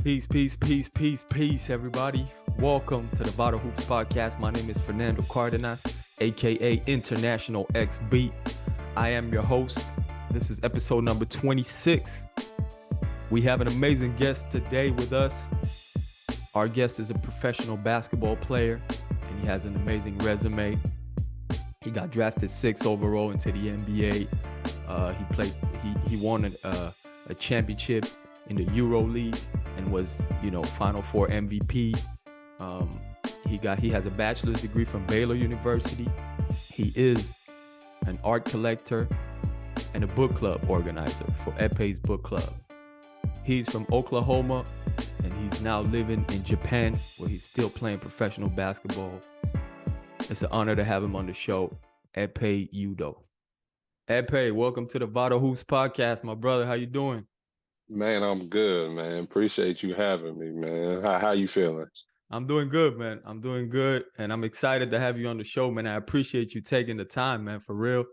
Peace, everybody. Welcome to the Vital Hoops Podcast. My name is Fernando Cardenas, aka International XB. I am your host. This is episode number 26. We have an amazing guest today with us. Our guest is a professional basketball player, and he has an amazing resume. He got drafted 6th overall into the NBA. He won a championship in the EuroLeague and was, Final Four MVP. He has a bachelor's degree from Baylor University. He is an art collector and a book club organizer for Ekpe's book club. He's from Oklahoma and he's now living in Japan where he's still playing professional basketball. It's an honor to have him on the show, Ekpe Udoh. Ekpe, welcome to the Vital Hoops Podcast, my brother. How you doing? Man, I'm good, man. Appreciate you having me, man. How you feeling? I'm doing good, man. I'm doing good, and I'm excited to have you on the show, man. I appreciate you taking the time, man, for real,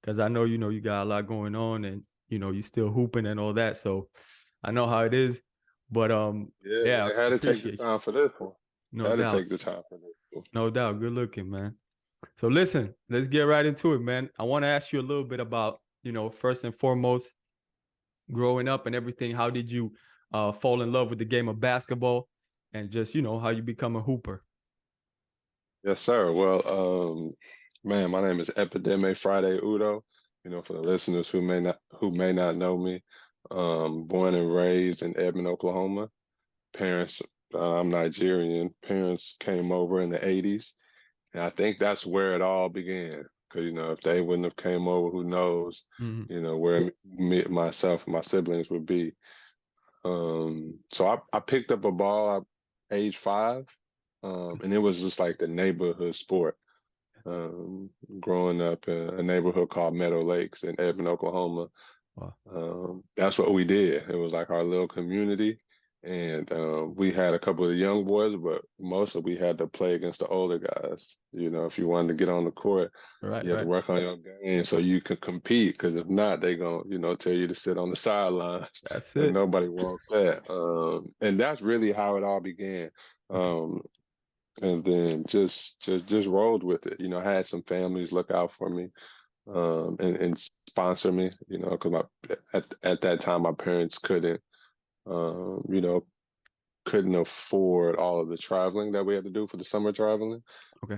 because I know, you got a lot going on, and, you still hooping and all that, so I know how it is, but, yeah, I had to take the time for this one. No doubt. Take the time for this one. No doubt. Good looking, man. So listen, let's get right into it, man. I want to ask you a little bit about, first and foremost, growing up and everything. How did you fall in love with the game of basketball and just, how you become a hooper? Yes, sir. Well, man, my name is Ekpe Friday Udoh. For the listeners who may not know me, born and raised in Edmond, Oklahoma. Parents, I'm Nigerian. Parents came over in the 80s. And I think that's where it all began. Because, if they wouldn't have came over, who knows, where myself and my siblings would be. So I picked up a ball at age 5, and it was just like the neighborhood sport. Growing up in a neighborhood called Meadow Lakes in Edmond, Oklahoma. Wow. That's what we did. It was like our little community. And we had a couple of young boys, but mostly we had to play against the older guys. If you wanted to get on the court, you had to work on your game so you could compete. Because if not, they gonna, tell you to sit on the sidelines. That's it. Nobody wants that. And that's really how it all began. And then just rolled with it. I had some families look out for me, and sponsor me. Because at that time my parents couldn't afford all of the traveling that we had to do for the summer traveling. Okay.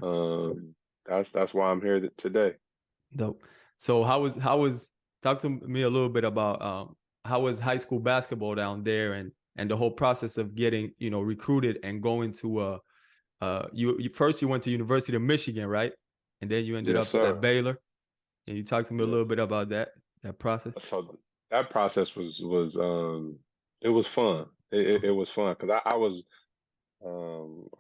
That's why I'm here today. Dope. So how was talk to me a little bit about how was high school basketball down there and the whole process of getting, recruited and going to you first you went to University of Michigan, right? And then you ended up at Baylor. And you talked to me a little bit about that process. So that process was it was fun. It was fun because I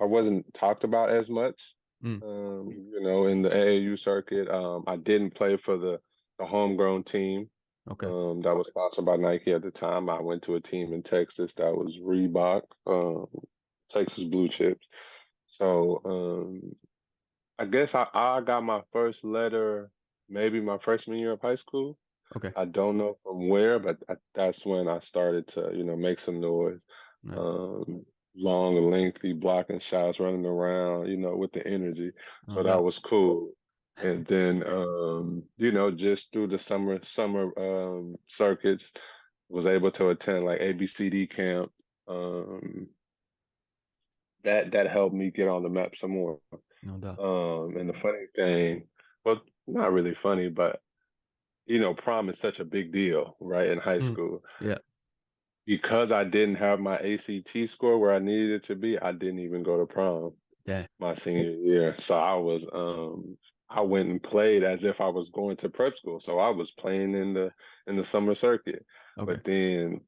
wasn't talked about as much, in the AAU circuit. I didn't play for the homegrown team. Okay. That was sponsored by Nike at the time. I went to a team in Texas that was Reebok, Texas Blue Chips. So I guess I got my first letter maybe my freshman year of high school. Okay. I don't know from where, but that's when I started to, make some noise. Nice. Long, lengthy blocking shots, running around, with the energy. So that was cool. And then, just through the summer circuits, was able to attend like ABCD camp. That helped me get on the map some more. No doubt. And the funny thing, well, not really funny, but prom is such a big deal, right, in high school. Yeah. Because I didn't have my ACT score where I needed it to be, I didn't even go to prom. Yeah. My senior year. So I went and played as if I was going to prep school. So I was playing in the summer circuit. Okay. But then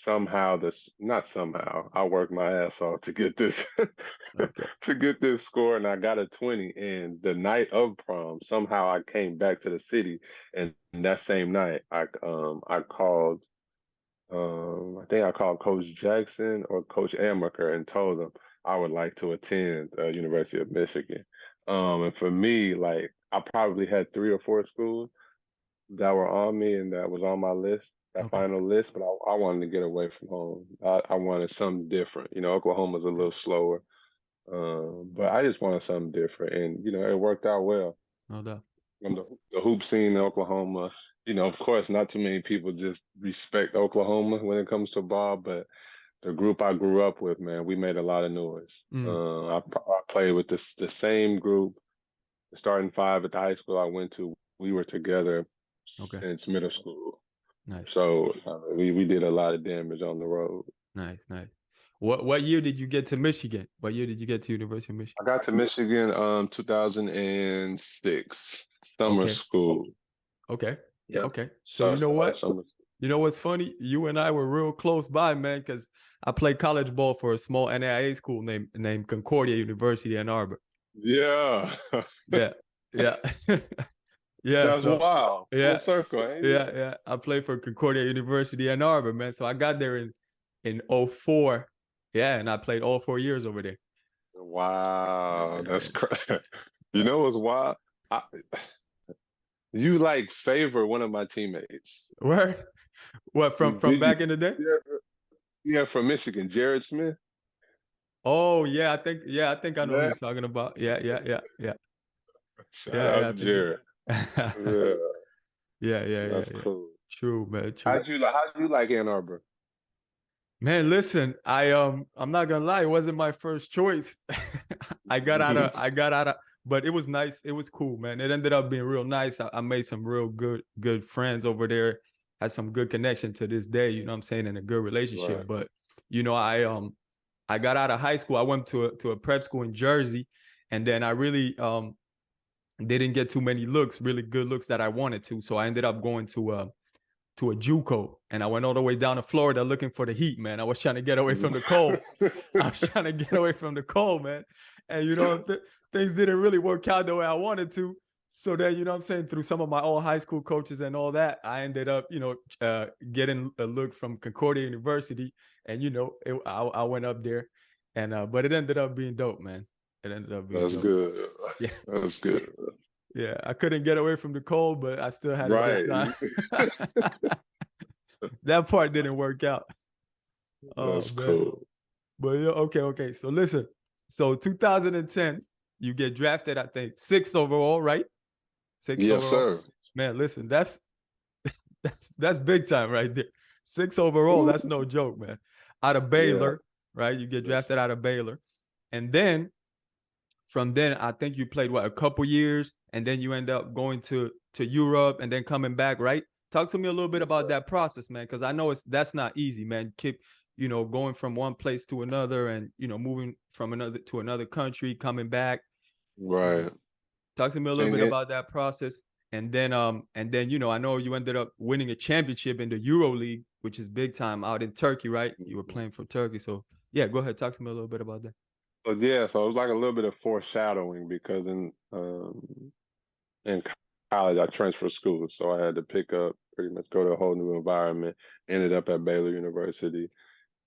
I worked my ass off to get this to get this score, and I got a 20. And the night of prom, somehow I came back to the city, and that same night I called I think I called Coach Jackson or Coach Amaker and told them I would like to attend University of Michigan. And for me, like, I probably had 3 or 4 schools that were on me and that was on my list. that final list, but I wanted to get away from home. I wanted something different. You know, Oklahoma's a little slower, but I just wanted something different, and it worked out well. No doubt. From the hoop scene in Oklahoma, of course, not too many people just respect Oklahoma when it comes to ball, but the group I grew up with, man, we made a lot of noise. I played with the same group, the starting five at the high school I went to. We were together since middle school. Nice. So we did a lot of damage on the road. Nice. What year did you get to Michigan? What year did you get to University of Michigan? I got to Michigan 2006, summer school. Okay. Yeah. Okay. So you know what? You know what's funny? You and I were real close by, man, because I played college ball for a small NAIA school named Concordia University, Ann Arbor. Yeah. Yeah. Yeah. That's wild. Yeah. Full circle, ain't it? Yeah. I played for Concordia University, Ann Arbor, man. So I got there in 2004. Yeah, and I played all 4 years over there. Wow, that's crazy. You know what's wild? You favor one of my teammates. Where? What, from back in the day? Yeah, from Michigan, Jared Smith. Oh yeah, I think I know who you're talking about. Yeah. Shout out to Jared. Yeah. That's cool. True, man. True. How'd you like Ann Arbor? Man, listen, I'm not gonna lie, it wasn't my first choice. I got out of, but it was nice. It was cool, man. It ended up being real nice. I made some real good friends over there. Had some good connection to this day, you know what I'm saying, and a good relationship. Right. But I got out of high school. I went to a prep school in Jersey, and then I really didn't get too many really good looks that I wanted to. So I ended up going to a JUCO, and I went all the way down to Florida looking for the heat, man. I was trying to get away from the cold. Man. And things didn't really work out the way I wanted to. So then, you know what I'm saying, through some of my old high school coaches and all that, I ended up, getting a look from Concordia University, and I went up there, and but it ended up being dope, man. It ended up being That's dope. Good. Yeah, that's good. Yeah, I couldn't get away from the cold, but I still had a good time. That part didn't work out. That's cool. But okay. So listen, 2010, you get drafted, I think, 6th overall, right? 6th yes, overall. Sir. Man, listen, that's big time right there. 6th overall, that's no joke, man. Out of Baylor, right? You get drafted out of Baylor. And then from then, I think you played a couple years, and then you end up going to Europe and then coming back, right? Talk to me a little bit about that process, man, because I know that's not easy, man. Keep going from one place to another, and moving from another country, coming back. Right. Talk to me a little bit about that process, and then I know you ended up winning a championship in the EuroLeague, which is big time out in Turkey, right? You were playing for Turkey, so yeah, go ahead, talk to me a little bit about that. So it was like a little bit of foreshadowing, because in college I transferred schools, so I had to pretty much go to a whole new environment. Ended up at Baylor University,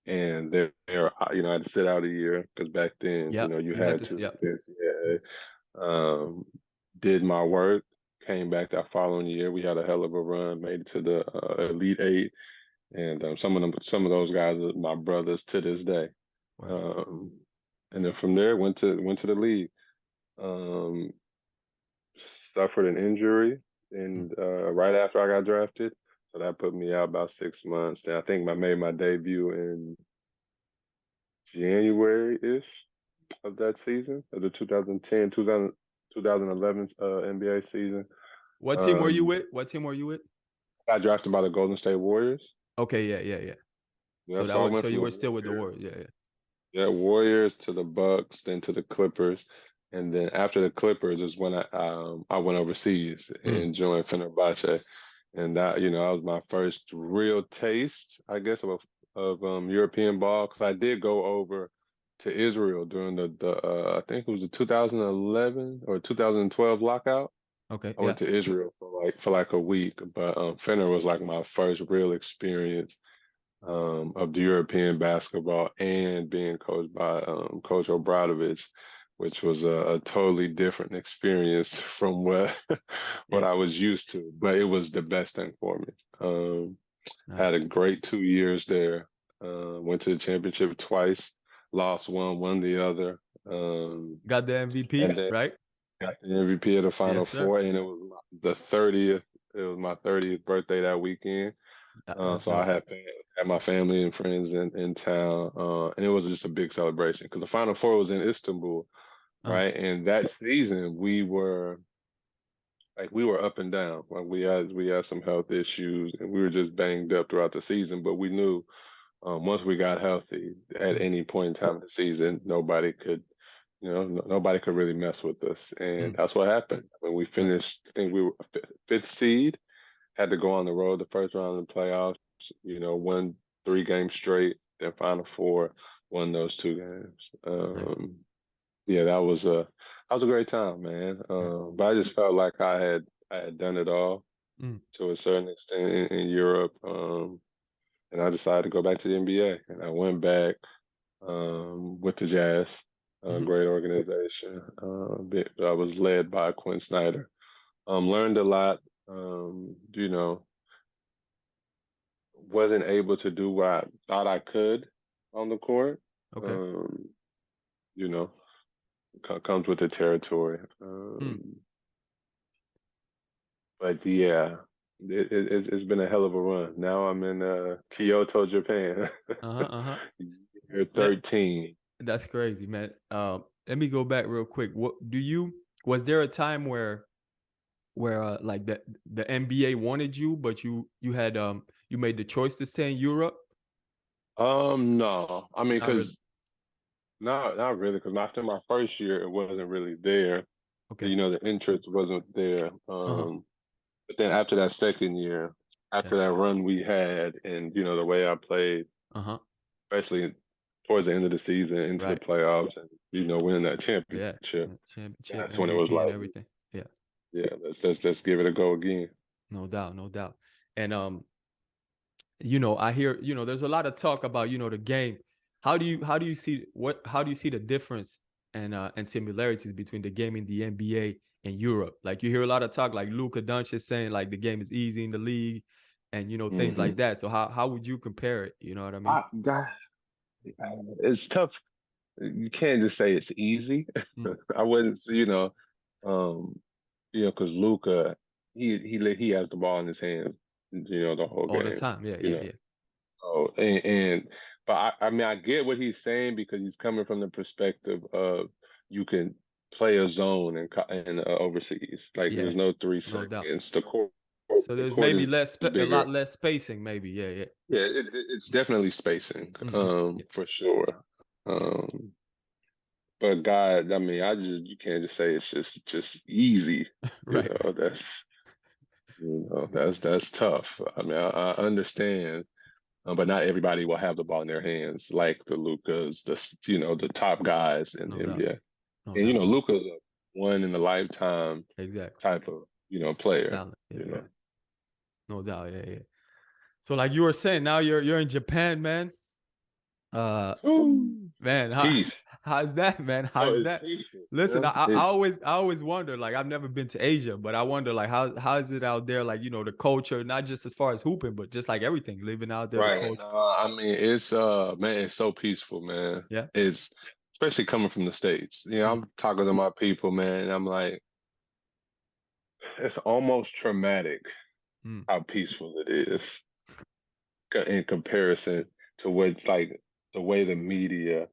and there I had to sit out a year, because back then you had to. Did my work, came back that following year. We had a hell of a run, made it to the Elite Eight, and some of those guys are my brothers to this day. Wow. And then from there, went to the league. Suffered an injury, and right after I got drafted, so that put me out about 6 months. And I think I made my debut in January-ish of that season, of the 2011 NBA season. What team were you with? I got drafted by the Golden State Warriors. Okay, yeah. So you were still with the Warriors, yeah. Yeah, Warriors to the Bucks, then to the Clippers, and then after the Clippers is when I went overseas and joined Fenerbahce, and that was my first real taste, I guess, of European ball, because I did go over to Israel during the I think it was the 2011 or 2012 lockout. Okay, I went to Israel for like a week, but Fener was like my first real experience of the European basketball, and being coached by Coach Obradovic, which was a totally different experience from what I was used to, but it was the best thing for me. Nice. Had a great 2 years there. Went to the championship twice, lost one, won the other. Got the MVP, right? Got the MVP of the Final Yes, sir. Four, and it was the 30th. It was my 30th birthday that weekend. So I had my family and friends in town, and it was just a big celebration because the Final Four was in Istanbul, right? And that season we were up and down. Like we had some health issues, and we were just banged up throughout the season. But we knew once we got healthy, at any point in time of the season, nobody could really mess with us, and that's what happened. When we finished, I think we were fifth seed, had to go on the road the first round of the playoffs. Won 3 games straight, then Final Four, won those 2 games. Yeah, that was a great time, man. But I just felt like I had done it all to a certain extent in Europe, and I decided to go back to the NBA, and I went back with the Jazz, a great organization. I was led by Quinn Snyder. Learned a lot. Wasn't able to do what I thought I could on the court. Okay. Comes with the territory. But yeah, it's been a hell of a run. Now I'm in Kyoto, Japan. You're 13. That's crazy, man. Let me go back real quick. Was there a time where like the NBA wanted you, but you had you made the choice to stay in Europe? No. I mean, because not really, because after my first year, it wasn't really there. Okay. The interest wasn't there. But then after that second year, after that run we had, and the way I played, especially towards the end of the season into the playoffs, and winning that championship, that's MVP when it was like everything. Yeah, let's give it a go again. No doubt. And I hear there's a lot of talk about the game. How do you see the difference and similarities between the game in the NBA and Europe? Like, you hear a lot of talk, like Luka Doncic saying like the game is easy in the league, and things like that. So how would you compare it? You know what I mean? It's tough. You can't just say it's easy. I wouldn't, because Luka, he has the ball in his hands, the whole game all the time. Yeah. Oh, but I mean, I get what he's saying, because he's coming from the perspective of you can play a zone and overseas. Like, there's no 3 seconds. The court, so there's maybe a lot less spacing, maybe. Yeah. Yeah, it's definitely spacing, for sure. But God, I mean, you can't just say it's just easy. Right. That's tough. I mean, I understand. But not everybody will have the ball in their hands like the Lukas, the top guys in the NBA. And Luka's a one in a lifetime type of player. Talent, no doubt, yeah. So, like you were saying, now you're in Japan, man. Man, how's that, man? How's that? Listen, I always wonder, like, I've never been to Asia, but I wonder, like, how is it out there? Like, the culture, not just as far as hooping, but just like everything, living out there. Right. I mean, it's man, it's so peaceful, man. Yeah. It's especially coming from the States. I'm talking to my people, man, and I'm like, it's almost traumatic how peaceful it is in comparison to what, like, the way the media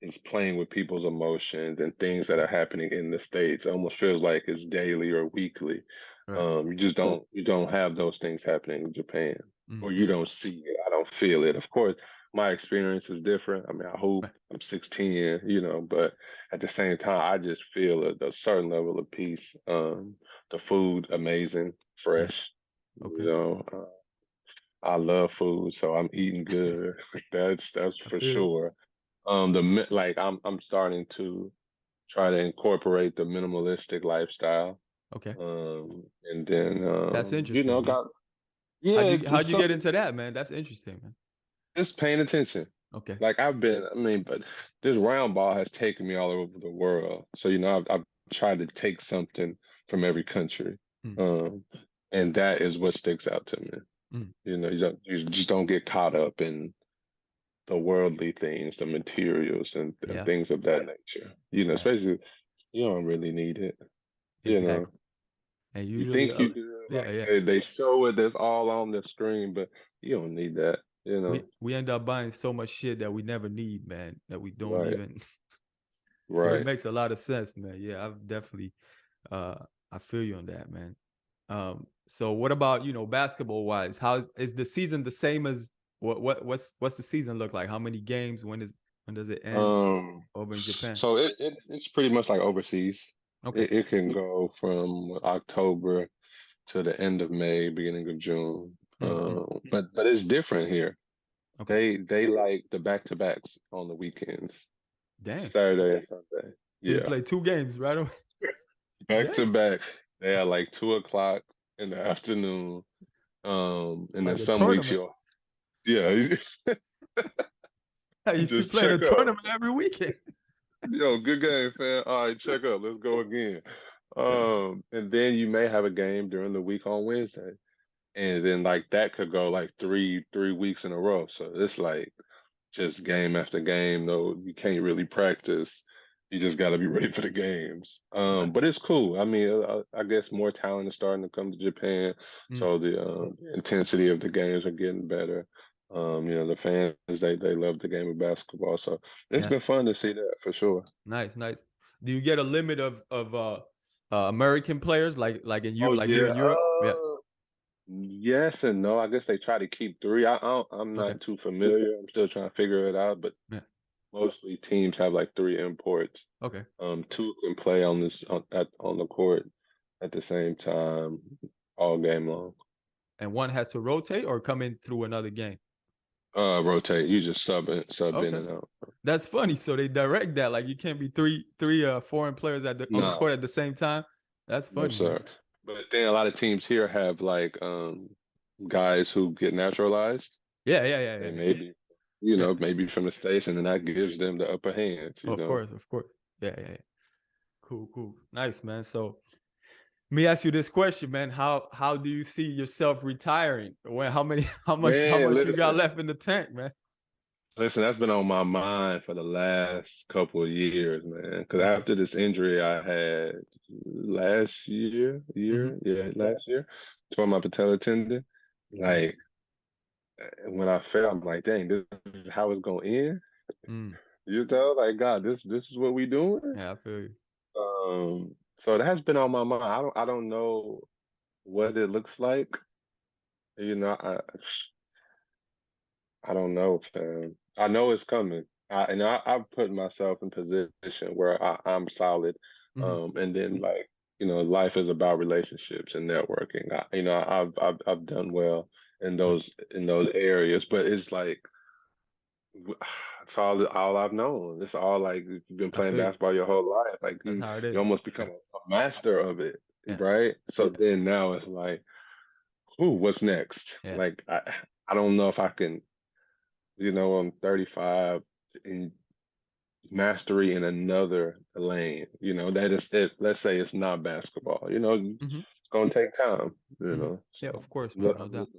is playing with people's emotions and things that are happening in the States. It almost feels like it's daily or weekly. Right. You don't have those things happening in Japan, or you don't see it. I don't feel it. Of course, my experience is different. I mean, I hope I'm 16, but at the same time, I just feel a certain level of peace. The food, amazing, fresh. Okay. I love food, so I'm eating good. That's for sure. I'm starting to try to incorporate the minimalistic lifestyle. Okay. And then that's interesting. How'd you get into that, man? That's interesting, man. Just paying attention. Okay. Like, but this round ball has taken me all over the world. So, I've tried to take something from every country. And that is what sticks out to me. You just don't get caught up in the worldly things, the materials and things of that nature. Especially you don't really need it. Exactly. And You usually, think you do, yeah. they show it that's all on the screen, but you don't need that. We end up buying so much shit that we never need, man, that we don't Right. even. So it Right. makes a lot of sense, man. Yeah, I've definitely, I feel you on that, man. So what about, basketball wise? How is the season the same as what's the season look like? How many games? When does it end over in Japan? So it's pretty much like overseas. Okay. It can go from October to the end of May, beginning of June. But it's different here. Okay. They like the back-to-backs on the weekends, Damn. Saturday and Sunday. So you Yeah, play 2 games right away. back to Damn. back. They are like 2 o'clock in the afternoon. And then Like a some weeks tournament. you'll yeah, You just playing a check up. tournament every weekend. Yo, good game, fam. All right, check up. Let's go again. And then you may have a game during the week on Wednesday. And then like that could go like three weeks in a row. So it's like just game after game. No, you can't really practice. You just got to be ready for the games. But it's cool. I mean, I guess more talent is starting to come to Japan, so the intensity of the games are getting better. The fans they love the game of basketball, so it's been fun to see that for sure. Nice. Do you get a limit of American players like in Oh Europe, like here yeah. in Europe? Yeah. Yes and no. I guess they try to keep three. I'm Okay. not too familiar. I'm still trying to figure it out, but Yeah. mostly teams have like three imports. Okay. Two can play on the court at the same time all game long. And one has to rotate or come in through another game. Rotate. You just sub in and out. That's funny. So they direct that like you can't be three foreign players on the court at the same time. That's No, funny, sir. man. But then a lot of teams here have like guys who get naturalized Yeah. and maybe maybe from the States, and then that gives them the upper hand, Of course. Yeah. Cool. Nice, man. So let me ask you this question, man. How do you see yourself retiring? How Man, much you got left in the tank, man? listen, that's been on my mind for the last couple of years, man. Because after this injury I had last year, last year, tore my patella tendon. Like when I fell, I'm like, dang, this is how it's gonna end. Like God, this is what we doing. Yeah, I feel you. So that has been on my mind. I don't know what it looks like. You know, I don't know, fam. I know it's coming. I've put myself in position where I'm solid. And then like, life is about relationships and networking. I've done well in those areas, but it's like it's all I've known. It's all like you've been I playing feel you. basketball your whole life. Like That's you how it you is. almost become a master of it, Yeah. right? So then now it's like, ooh, what's next? Yeah. Like I don't know if I can, I'm 35 in mastery in another lane. That is it. Let's say it's not basketball. It's gonna take time. Yeah, So of course, man. No doubt.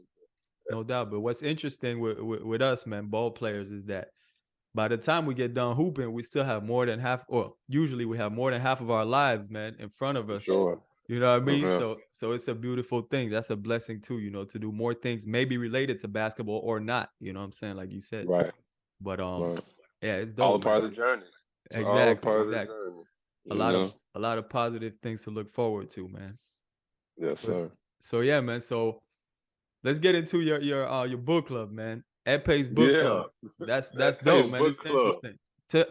No doubt. But what's interesting with us, man, ball players, is that by the time we get done hooping, we still have more than half, or usually we have more than half of our lives, man, in front of us. Sure. You know what I mean? Uh-huh. So it's a beautiful thing. That's a blessing too, to do more things, maybe related to basketball or not. You know what I'm saying? Like you said. Right. But Right. yeah, it's All dope, part man. of the journey. It's all a Exactly. part of the journey. A lot of positive things to look forward to, man. Yes, sir. So yeah, man. So let's get into your book club, man. Ekpe's book Yeah. club. That's dope, Ekpe's man. book It's club. interesting.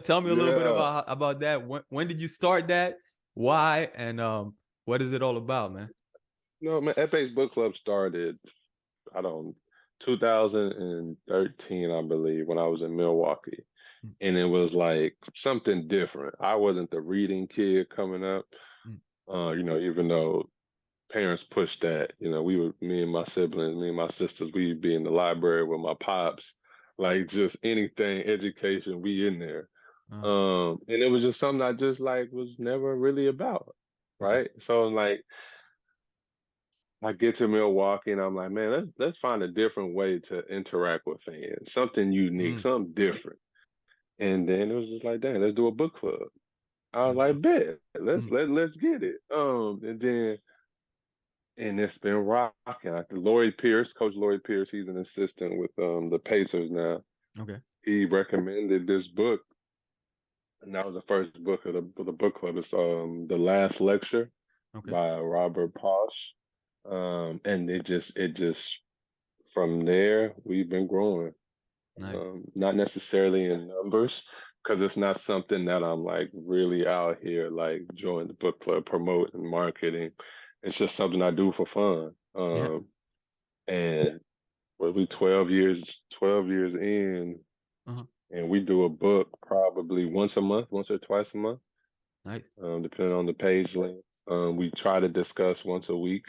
Tell me a little bit Yeah. about that. When did you start that? Why? And what is it all about, man? No, man, Ekpe's book club started, I don't 2013, I believe, when I was in Milwaukee. And it was like something different. I wasn't the reading kid coming up. Even though parents pushed that, me and my siblings, me and my sisters, we'd be in the library with my pops, like just anything, education, we in there. And it was just something I just like was never really about. Okay. Right. So like I get to Milwaukee and I'm like, man, let's find a different way to interact with fans, something unique, something different. And then it was just like, dang, let's do a book club. I was like, bet, let's get it. And it's been rocking. Like Lloyd Pierce, Coach Lloyd Pierce, he's an assistant with the Pacers now. Okay. He recommended this book, and that was the first book of the book club. It's The Last Lecture by Robert Posh. And it just from there we've been growing. Nice. Not necessarily in numbers, because it's not something that I'm like really out here like join the book club, promoting, marketing. It's just something I do for fun. And we 12 years in, and we do a book probably once or twice a month. Nice. Depending on the page length. We try to discuss once a week.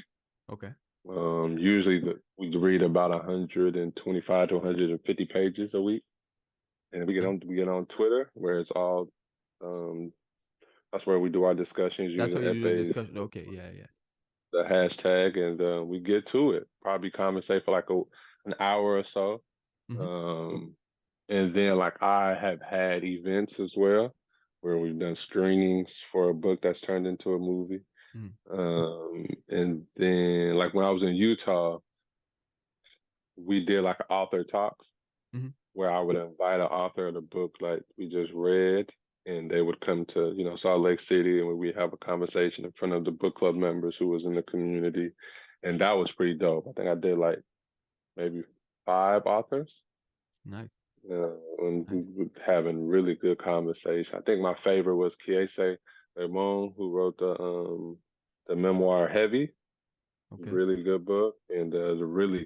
Okay. Usually we read about 125 to 150 pages a week, and we get on Twitter where it's all. That's where we do our discussions. That's using where you do the Ekpe, discussion. Okay, yeah. the hashtag, and we get to it. Probably conversate for like an hour or so. And then like I have had events as well where we've done screenings for a book that's turned into a movie. And then like when I was in Utah, we did like author talks where I would invite an author of the book like we just read, and they would come to, Salt Lake City, and we have a conversation in front of the book club members who was in the community. And that was pretty dope. I think I did like maybe 5 authors. Nice. And we having really good conversation. I think my favorite was Kiese Lemon, who wrote the memoir Heavy. Okay. Really good book, and it was a really,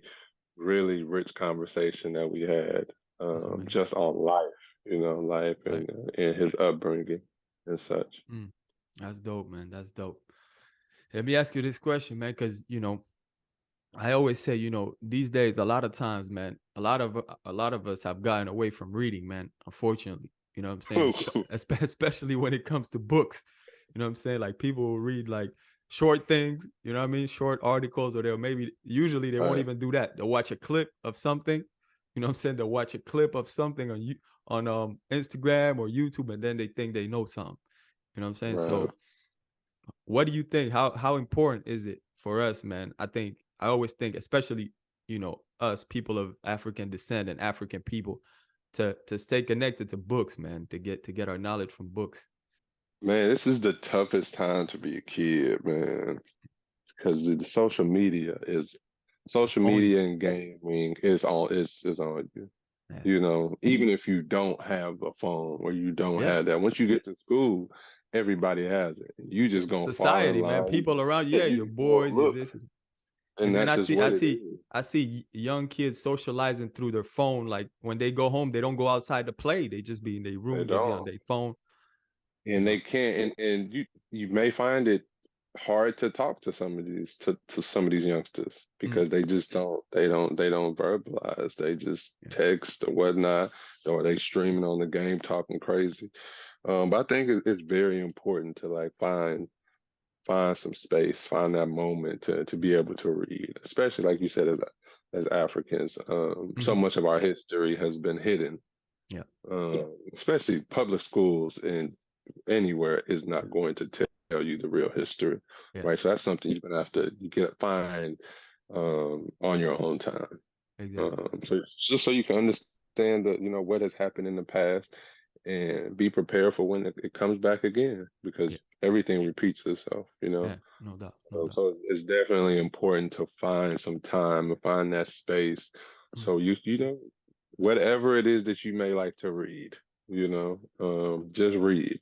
really rich conversation that we had just on life, life and his upbringing and such. That's dope, man. That's dope. Let me ask you this question, man, because I always say, these days, a lot of times, man, a lot of us have gotten away from reading, man. Unfortunately, you know what I'm saying? Especially when it comes to books. You know what I'm saying? Like people will read like short things, you know what I mean? Short articles, or usually they won't even do that. They'll watch a clip of something, you know what I'm saying? They'll watch a clip of something on Instagram or YouTube, and then they think they know something. You know what I'm saying? Right. So what do you think? How important is it for us, man? I always think, especially, us people of African descent and African people, to stay connected to books, man, to get our knowledge from books. Man, this is the toughest time to be a kid, man, because the social media and gaming is on you. Yeah. Even if you don't have a phone or you don't have that, once you get to school, everybody has it. You just gonna society, fall in line. Man. People around, your boys, your this. And then I see young kids socializing through their phone. Like when they go home, they don't go outside to play. They just be in their room, they be on their phone. And they can't, and you may find it hard to talk to some of these to some of these youngsters because they just don't verbalize. They just text or whatnot, or they streaming on the game talking crazy. But I think it's very important to like find some space, find that moment to be able to read, especially like you said, as Africans. So much of our history has been hidden. Especially public schools and anywhere is not going to tell you the real history, right? So that's something you're gonna have to find on your own time. Exactly. So just so you can understand what has happened in the past and be prepared for when it comes back again, because everything repeats itself, Yeah, no doubt. So it's definitely important to find some time and find that space. So you whatever it is that you may like to read, just read.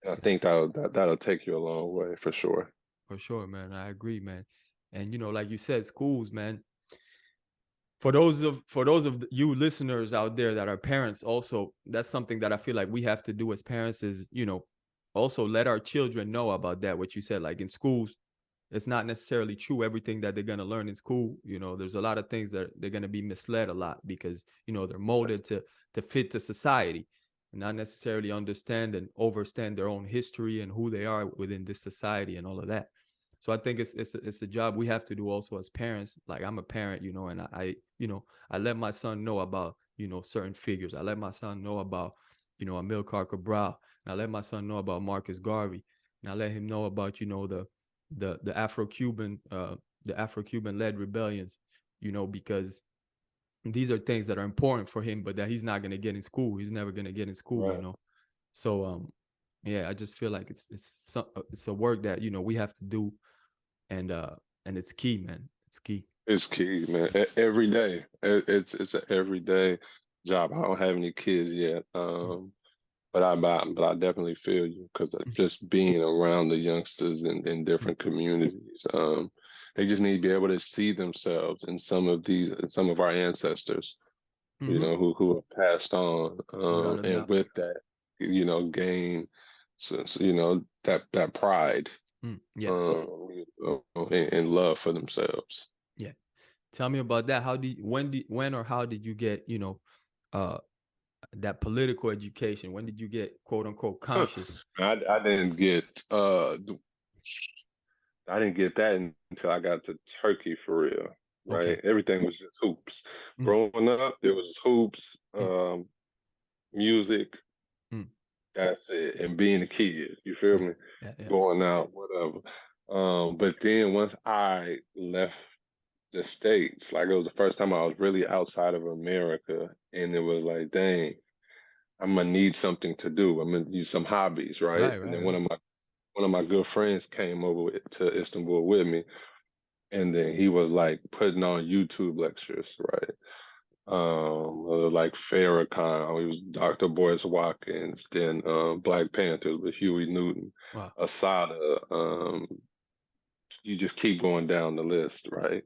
I think that'll take you a long way for sure. For sure, man. I agree, man. And like you said, schools, man. For those of you listeners out there that are parents, also, that's something that I feel like we have to do as parents is, also let our children know about that. What you said, like in schools, it's not necessarily true everything that they're going to learn in school. There's a lot of things that they're going to be misled a lot because, they're molded to fit to society and not necessarily understand and overstand their own history and who they are within this society and all of that. So I think it's a job we have to do also as parents. Like I'm a parent, you know, and I you know, I let my son know about, you know, certain figures. I let my son know about, you know, Amilcar Cabral. And I let my son know about Marcus Garvey. And I let him know about, you know, the Afro-Cuban led rebellions, you know, because these are things that are important for him, but that he's not going to get in school. He's never going to get in school, Right. you know. So yeah, I just feel like it's a work that, you know, we have to do, and it's key, man. It's key. It's key, man. Every day. It's an everyday job. I don't have any kids yet. But I definitely feel you because just being around the youngsters in different communities, they just need to be able to see themselves in some of our ancestors, you know, who have passed on, Without a and doubt. with that, you know, gain, you know, that pride, Yeah. you know, and love for themselves. Yeah. Tell me about that. When or how did you get, you know, uh, that political education? When did you get quote unquote conscious? I didn't get I didn't get that until I got to Turkey for real. Right, Okay. everything was just hoops. Mm, Growing up, it was hoops, mm, music. mm. That's it, and being a kid. You feel Yeah. me? Yeah. Yeah. Going out, whatever. But then once I left the States, like it was the first time I was really outside of America, and it was like, dang, I'm gonna need something to do. I'm gonna need some hobbies, right? Right. And Right. then Right. one of my good friends came over to Istanbul with me, and then he was like putting on YouTube lectures, right? Like Farrakhan, he was Dr. Boyce Watkins, then Black Panthers with Huey Newton, Wow. Asada. You just keep going down the list, right?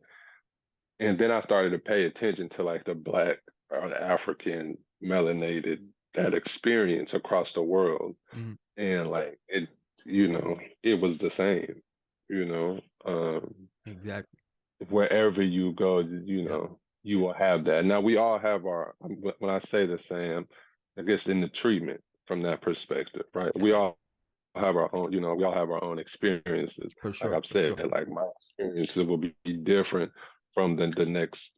And then I started to pay attention to like the Black or the African melanated that experience across the world, Mm-hmm. and like it, you know, it was the same, you know. Exactly. Wherever you go, you Yep. know, you will have that. Now we all have when I say the same, I guess in the treatment from that perspective, right? Yeah. We Yeah. all have our own, you know, we all have our own experiences. For Like sure. I've For said, sure. like my experiences will be different from the next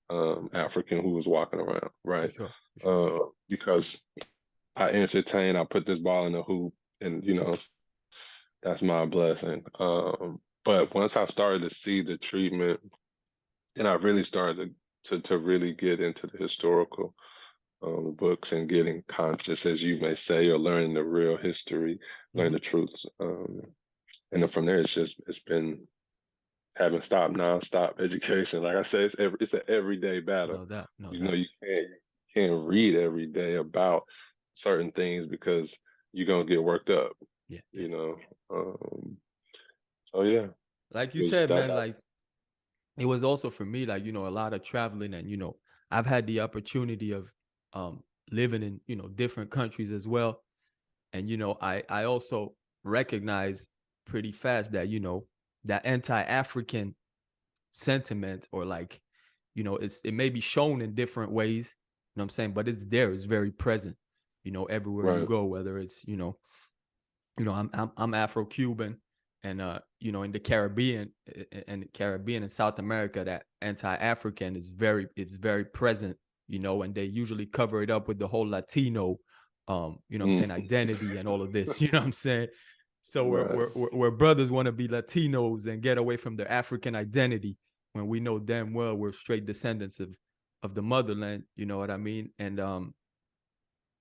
African who was walking around, For right? sure. For sure. Because I put this ball in the hoop, and you know, that's my blessing. But once I started to see the treatment, then I really started to really get into the historical books and getting conscious, as you may say, or learning the real history, learn Mm-hmm. the truths. And then from there, it's been haven't stopped, nonstop education. Like I said, it's an everyday battle. No doubt. No You know, doubt. you can't read every day about certain things because you're gonna get worked up. Yeah. Yeah. You know, so yeah, Like you was said, that, man, that like it was also for me, like, you know, a lot of traveling, and, you know, I've had the opportunity of living in, you know, different countries as well. And, you know, I also recognize pretty fast that, you know, that anti-African sentiment, or like, you know, it may be shown in different ways, you know what I'm saying, but it's there, it's very present, you know, everywhere you right? go, whether it's, I'm Afro-Cuban, and you know, in the Caribbean, and South America, that anti-African it's very present, you know, and they usually cover it up with the whole Latino, you know what I'm saying, Mm. identity and all of this, you know what I'm saying? So Right. we're brothers want to be Latinos and get away from their African identity, when we know damn well we're straight descendants of the motherland, you know what I mean? And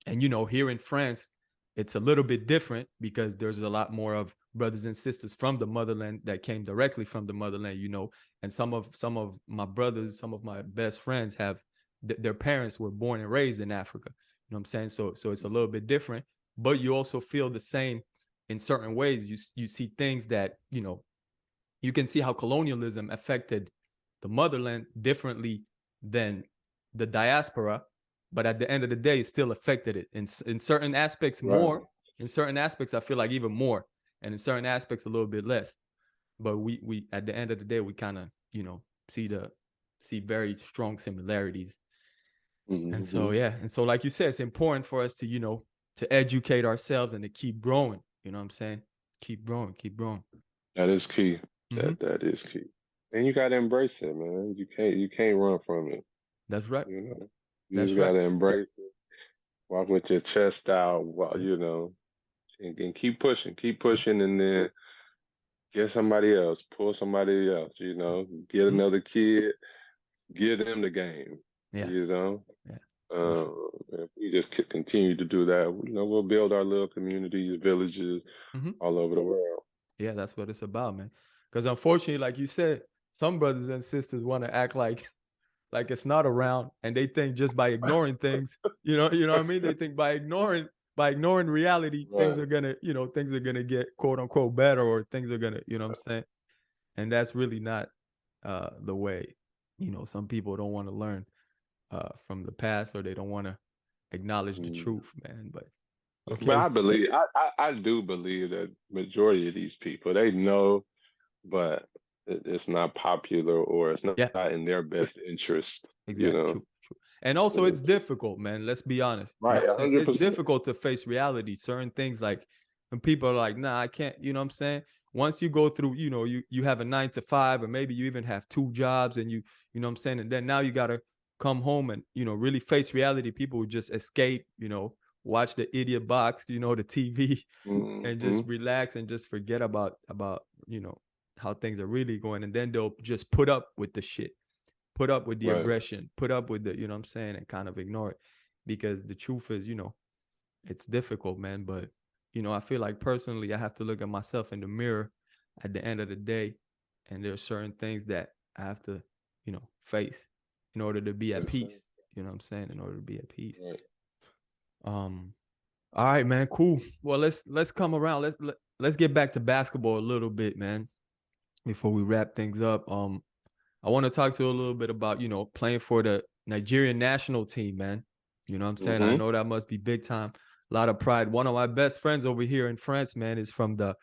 you know, here in France, it's a little bit different because there's a lot more of brothers and sisters from the motherland that came directly from the motherland, you know. And some of my brothers, some of my best friends have their parents were born and raised in Africa. You know what I'm saying? So it's a little bit different, but you also feel the same in certain ways. You see things that, you know, you can see how colonialism affected the motherland differently than the diaspora, but at the end of the day, it still affected it in certain aspects Right. more. In certain aspects, I feel like even more, and in certain aspects, a little bit less. But we at the end of the day, we kind of, you know, see very strong similarities. And so Hmm. yeah, and so like you said, it's important for us to, you know, to educate ourselves and to keep growing. You know what I'm saying? Keep growing, keep growing. That is key. That is key. And you gotta embrace it, man. You can't run from it. That's right. You know, you That's just right. gotta embrace it. Walk with your chest out, Yeah. you know, and keep pushing, and then get somebody else, pull somebody else, you know, get another kid, give them the game, Yeah. you know. Yeah. Sure. If we just continue to do that, you know, we'll build our little communities, villages all over the world. Yeah, that's what it's about, man. Because unfortunately, like you said, some brothers and sisters want to act like it's not around, and they think just by ignoring things, you know what I mean? They think by ignoring reality, things Right. are gonna get quote unquote better, or things are gonna, you know what I'm saying? And that's really not the way. You know, some people don't want to learn from the past, or they don't want to acknowledge the Mm. truth, man. But But okay. I do believe that majority of these people, they know, but it's not popular, or it's not Yeah, in their best interest, you exactly. know. True. True. And also it's difficult, man. Let's be honest. You know Right, what I'm saying? It's 100%. difficult to face reality. Certain things, like when people are like, nah, I can't, you know what I'm saying? Once you go through, you know, you have a 9 to 5, or maybe you even have 2 jobs, and you know what I'm saying? And then now you gotta come home and, you know, really face reality. People would just escape, you know, watch the idiot box, you know, the TV, and Hmm. just relax and just forget about, you know, how things are really going. And then they'll just put up with the shit, put up with the Right. aggression, put up with the, you know what I'm saying, and kind of ignore it. Because the truth is, you know, it's difficult, man. But, you know, I feel like personally, I have to look at myself in the mirror at the end of the day. And there are certain things that I have to, you know, face in order to be at Yes, sir. peace. You know what I'm saying? In order to be at peace. Right. Um, all right, man, cool. Well, let's come around. Let's get back to basketball a little bit, man, before we wrap things up. I want to talk to you a little bit about, you know, playing for the Nigerian national team, man. You know what I'm saying? I Hmm. know that must be big time. A lot of pride. One of my best friends over here in France, man, is from the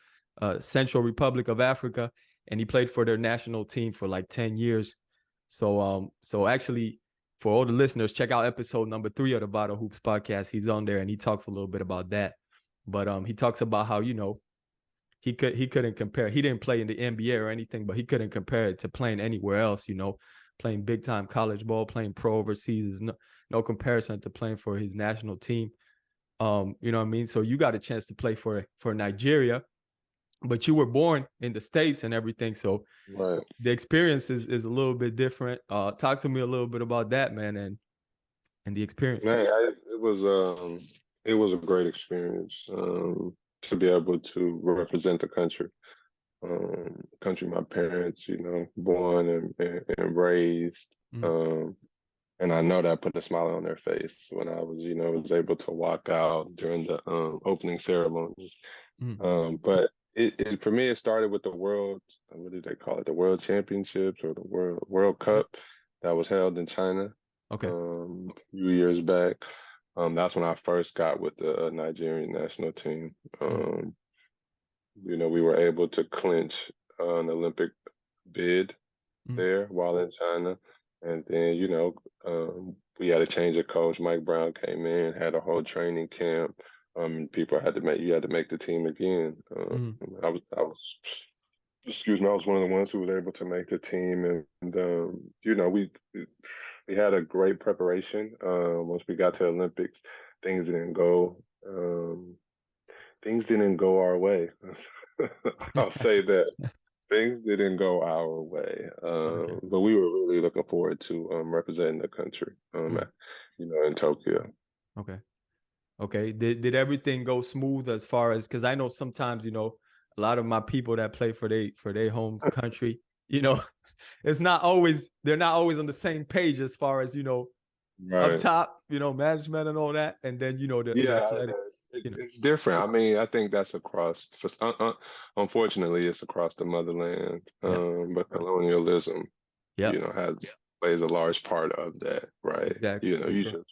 Central Republic of Africa, and he played for their national team for like 10 years. So actually, for all the listeners, check out episode number 3 of the Vital Hoops podcast. He's on there, and he talks a little bit about that. But he talks about how, you know, he couldn't compare. He didn't play in the NBA or anything, but he couldn't compare it to playing anywhere else. You know, playing big time college ball, playing pro overseas is no comparison to playing for his national team. You know what I mean? So you got a chance to play for Nigeria, but you were born in the States and everything. So Right. the experience is a little bit different. Talk to me a little bit about that, man, and the experience. Man, it was a great experience, to be able to represent the country. Country my parents, you know, born and raised. Mm, And I know that put a smile on their face when I was, you know, was able to walk out during the opening ceremony. mm. But it for me, it started with the world, what did they call it? The World Championships, or the World Yeah. Cup that was held in China Okay. a few years back. That's when I first got with the Nigerian national team. Mm, You know, we were able to clinch an Olympic bid mm, there while in China. And then, you know, we had a change of coach. Mike Brown came in, had a whole training camp. People you had to make the team again. mm, I was, excuse me, I was one of the ones who was able to make the team. And you know, we had a great preparation. Once we got to Olympics, things didn't go, things didn't go our way. I'll say that. Things didn't go our way, okay. but we were really looking forward to representing the country, Mm, you know, in Tokyo. okay. Okay. Did everything go smooth, as far as, because I know sometimes, you know, a lot of my people that play for their home country, you know, they're not always on the same page as far as, you know, up Right. top, you know, management and all that. And then, you know, the Yeah, athletic, you know. it's different. I mean, I think that's across. Unfortunately, it's across the motherland. Yeah. But colonialism, Yeah. you know, has plays a large part of that, right? Exactly. You know, For sure.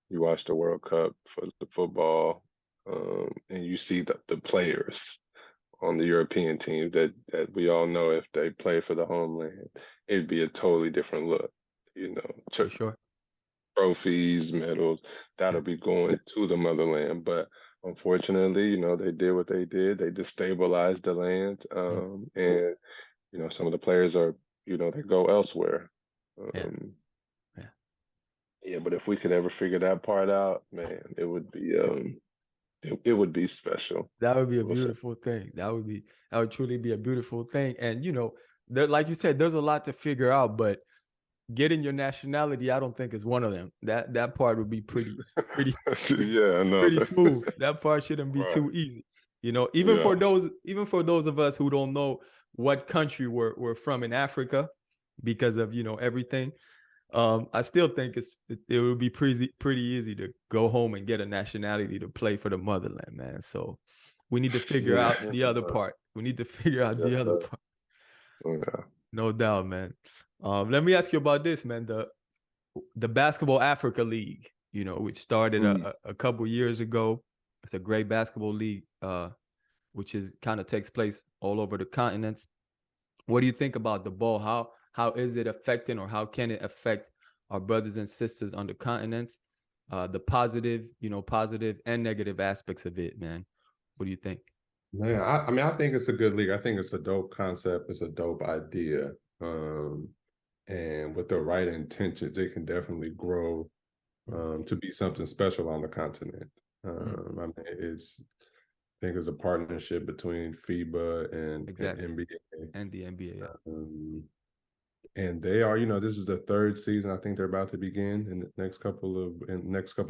you watch the World Cup for the football, and you see the players on the European teams that we all know, if they play for the homeland, it'd be a totally different look. You know, For sure. trophies, medals, Yeah. that'll be going to the motherland. But unfortunately, they did what they did. They destabilized the land, and some of the players are, they go elsewhere. Yeah. Yeah. Yeah, but if we could ever figure that part out, man, it would be it would be special. That would be a beautiful thing. That would truly be a beautiful thing. And like you said, there's a lot to figure out, but getting your nationality, I don't think is one of them. That part would be pretty yeah, no. pretty smooth. That part shouldn't be too easy. Even for those of us who don't know what country we're from in Africa because of everything. I still think it would be pretty easy to go home and get a nationality to play for the motherland, man. So we need to figure out the other part. We need to figure out the other part. Yeah. No doubt, man. Let me ask you about this, man. The Basketball Africa League, which started a couple years ago. It's a great basketball league, which kind of takes place all over the continents. What do you think about the ball? How is it affecting, or how can it affect our brothers and sisters on the continents? The positive and negative aspects of it, man. What do you think? Man, I mean, I think it's a good league. I think it's a dope concept. It's a dope idea. And with the right intentions, it can definitely grow to be something special on the continent. I mean, I think it's a partnership between FIBA and NBA. And the NBA. Yeah. And they are, this is the third season. I think they're about to begin in the next couple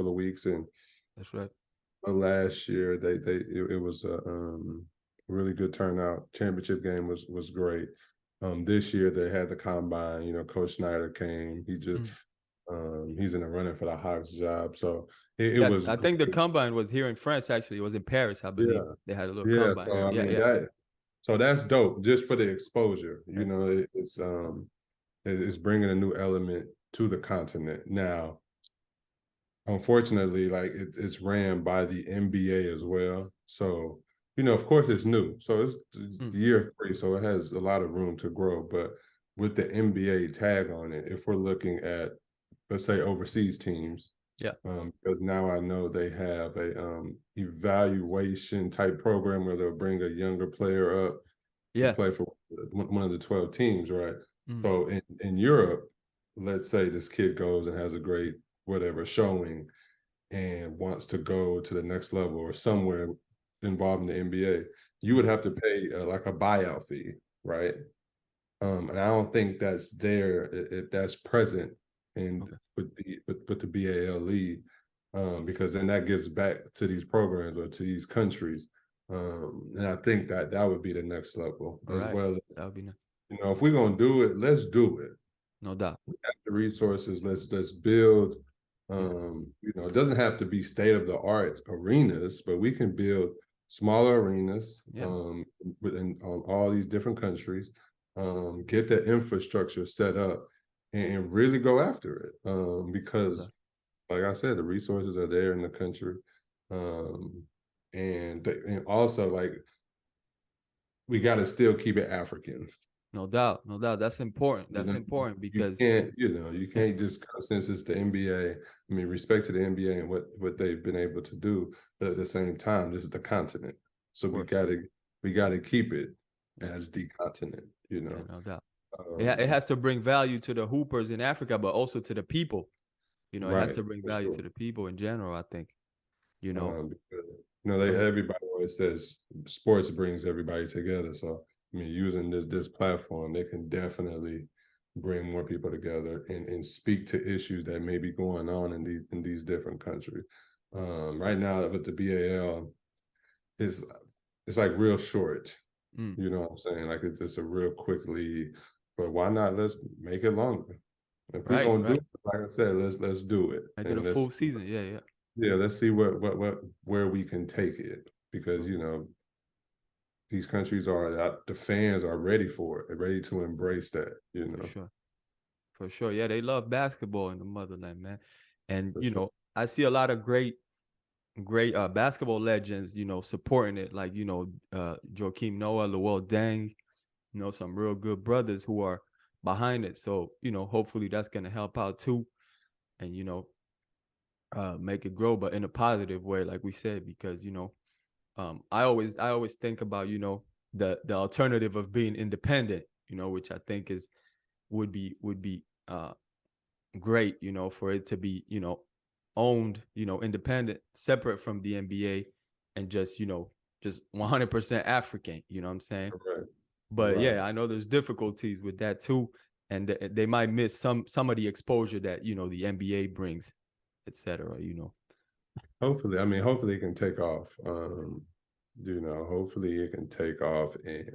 of weeks. And that's right. Last year, it was a really good turnout. Championship game was great. This year they had the combine. Coach Snyder came. He just he's in the running for the Hawks job. So it was. I think the combine was here in France. Actually, it was in Paris, I believe. Yeah. They had a little combine. So I mean so that's dope just for the exposure. It's bringing a new element to the continent now. Unfortunately, like it's ran by the NBA as well. So, of course it's new. So it's year 3, so it has a lot of room to grow. But with the NBA tag on it, if we're looking at, let's say, overseas teams, because now I know they have a evaluation type program where they'll bring a younger player up to play for one of the 12 teams, right? So in Europe, let's say this kid goes and has a great showing and wants to go to the next level or somewhere involved in the NBA, you would have to pay like a buyout fee, right? And I don't think that's there if that's present with the BAL league, because then that gives back to these programs or to these countries, and I think that would be the next level as well. That would be nice. If we're gonna do it, let's do it. No doubt. We have the resources. Let's build. It doesn't have to be state-of-the-art arenas, but we can build smaller arenas within all these different countries, get the infrastructure set up and really go after it. Because like I said, the resources are there in the country. And also, like, we got to still keep it African. No doubt. That's important. That's important because you can't just consensus the NBA. I mean, respect to the NBA and what they've been able to do, but at the same time, this is the continent, so we gotta keep it as the continent. No doubt. It has to bring value to the hoopers in Africa, but also to the people. It has to bring value to the people in general. I think. Everybody always says sports brings everybody together, so. I mean, using this platform, they can definitely bring more people together and speak to issues that may be going on in these different countries. Right now, with the BAL, it's like real short. You know what I'm saying? Like it's just a real quick league. But why not? Let's make it longer. If we're gonna do it, like I said, let's do it. Make it a full season. Yeah. Yeah, let's see where we can take it, because these countries the fans are ready for it. They're ready to embrace that, For sure. Yeah, they love basketball in the motherland, man. And, I see a lot of great basketball legends, supporting it. Like, Joakim Noah, Lowell Deng, some real good brothers who are behind it. So, hopefully that's going to help out too. And, make it grow, but in a positive way, like we said, because I always think about the alternative of being independent, which I think would be great, for it to be owned, independent, separate from the NBA, and just 100% African. You know what I'm saying? Right. But yeah, I know there's difficulties with that too, and they might miss some of the exposure that the NBA brings, etc. Hopefully it can take off. Hopefully it can take off, and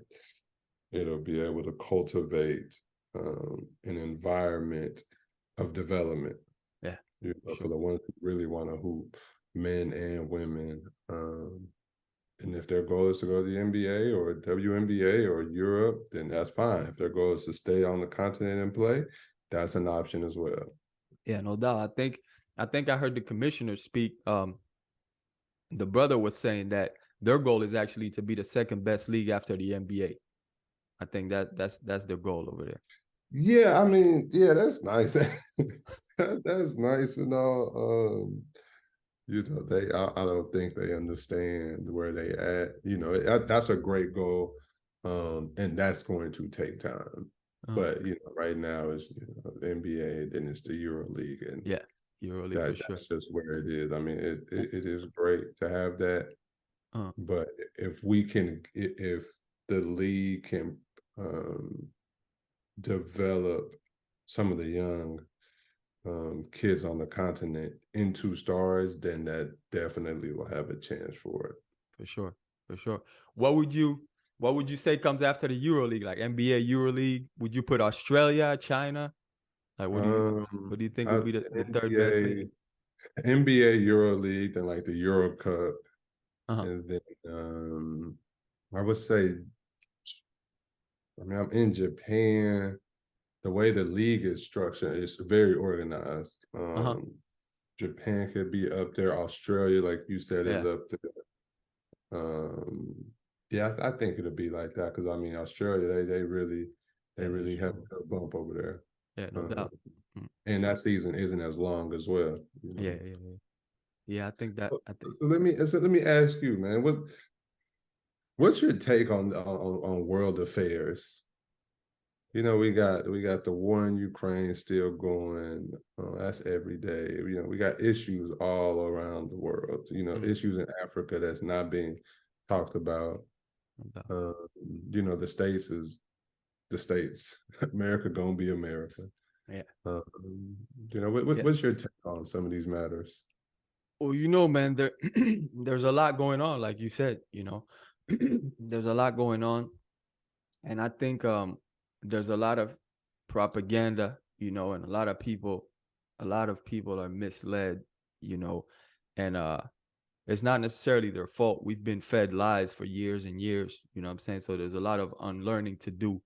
it'll be able to cultivate an environment of development. Yeah, for the ones who really want to hoop, men and women. And if their goal is to go to the NBA or WNBA or Europe, then that's fine. If their goal is to stay on the continent and play, that's an option as well. Yeah, no doubt. I think I heard the commissioner speak. The brother was saying that their goal is actually to be the second best league after the NBA. I think that's their goal over there. Yeah, that's nice. That's nice, I don't think they understand where they at. That's a great goal, and that's going to take time. But right now it's the NBA, then it's the EuroLeague, and yeah, EuroLeague for sure. That's just where it is. It is great to have that, but if the league can develop some of the young kids on the continent into stars, then that definitely will have a chance for it. For sure. What would you say comes after the EuroLeague, like NBA, EuroLeague? Would you put Australia, China? Like what do you think would be the third best league? NBA, EuroLeague, then like the Euro Cup, and then I would say, I'm in Japan. The way the league is structured, it's very organized. Japan could be up there. Australia, like you said, is up there. I think it'll be like that because Australia, they really have a bump over there. Yeah, no doubt. And that season isn't as long as well. Yeah. I think. So let me ask you, man, what's your take on world affairs? We got the war in Ukraine still going. That's every day. We got issues all around the world. Issues in Africa that's not being talked about. The States is the States. America gonna be America. Yeah. What's your take on some of these matters? Well, man, there's a lot going on, like you said. There's a lot going on, and I think there's a lot of propaganda, and a lot of people are misled, and it's not necessarily their fault. We've been fed lies for years and years, you know what I'm saying? So there's a lot of unlearning to do.